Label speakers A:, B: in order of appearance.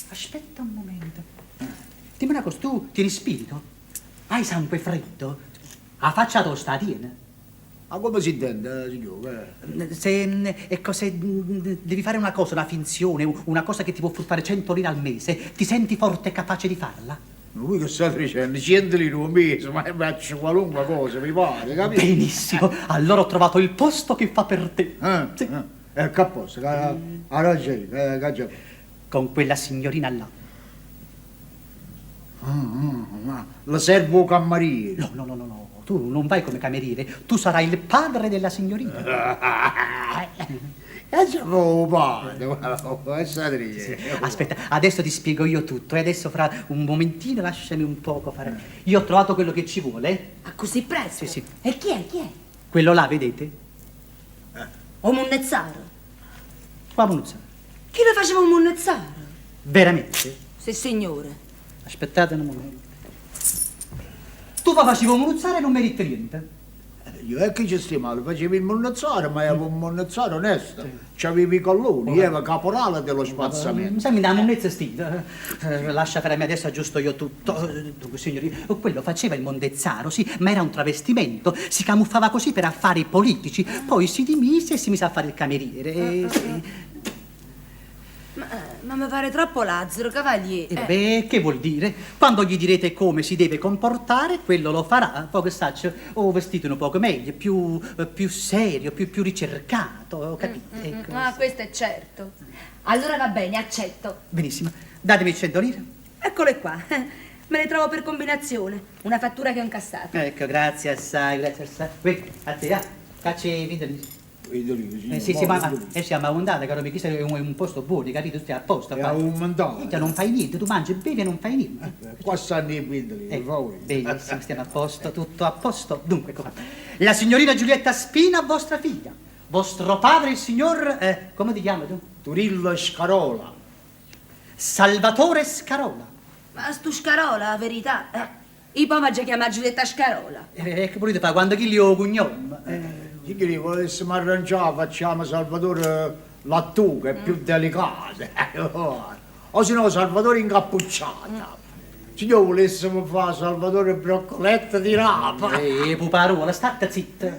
A: Aspetta un momento. Dimmi una cosa, tu tieni spirito? Hai sangue freddo? La faccia tosta tiene?
B: Ma come si intende, signore?
A: Se devi fare una cosa, una finzione, una cosa che ti può fruttare 100 lire al mese, ti senti forte e capace di farla?
B: Lui che sta dicendo? 100 lire un mese, ma faccio qualunque cosa, mi pare, capito?
A: Benissimo, allora ho trovato il posto che fa per te.
B: Sì. Che posto? Ha ragione, che
A: Con quella signorina là.
B: La servo cameriere.
A: No. Tu non vai come cameriere, tu sarai il padre della signorina.
B: Sapevo padre,
A: Aspetta, adesso ti spiego io tutto e adesso fra un momentino lasciami un poco fare. Io ho trovato quello che ci vuole.
C: Ma così presto?
A: Sì.
C: E chi è? Chi è?
A: Quello là, vedete?
C: O Munnezzaro?
A: Qua Munuzza.
C: Chi lo faceva un Munnezzaro?
A: Veramente?
C: Sì, signore.
A: Aspettate un momento. Tu fa facevo munuzzare e non meriti niente.
B: Io è che ci stiamo, facevi il monnazzaro, ma era un monnazzaro onesto. C'avevi i colloni, era caporale dello spazzamento.
A: Sai, mi dà monnezza stiva. Lascia fare a me, adesso aggiusto io tutto. Dunque, signori, quello faceva il mondezzaro, sì, ma era un travestimento. Si camuffava così per affari politici. Poi si dimise e si mise a fare il cameriere. Sì.
C: Ma mi pare troppo Lazzaro, cavaliere.
A: Beh, che vuol dire? Quando gli direte come si deve comportare, quello lo farà. Poi che saccio, vestito un poco meglio, più serio, più ricercato, capite? Ecco.
C: Ah, questo è certo. Allora va bene, accetto.
A: Benissimo. Datemi 100 lire.
C: Eccole qua. Me le trovo per combinazione. Una fattura che ho incassato.
A: Ecco, grazie assai. Qui, a te, cacci i vidoli. Sì, ma ondata, caro mio, questo è un posto buono, capito? Stai a posto.
B: È aumentato.
A: Non fai niente, tu mangi, bevi e non fai niente.
B: Qua stanno i vidoli, per favore.
A: Benissimo, stiamo a posto, tutto a posto. Dunque, ecco qua. La signorina Giulietta Spina, vostra figlia. Vostro padre, il signor, come ti chiami tu?
B: Turillo Scarola.
A: Salvatore Scarola.
C: Ma stu Scarola, la verità. I poi già chiama Giulietta Scarola.
A: Che volete fare quando chi li ho cognome?
B: Signori, volessimo arrangiare, facciamo Salvatore Lattù, che è più delicato. O se no Salvatore Incappucciata. Signor, volessimo fare Salvatore Broccoletta di rapa.
A: Puparola, state zitta.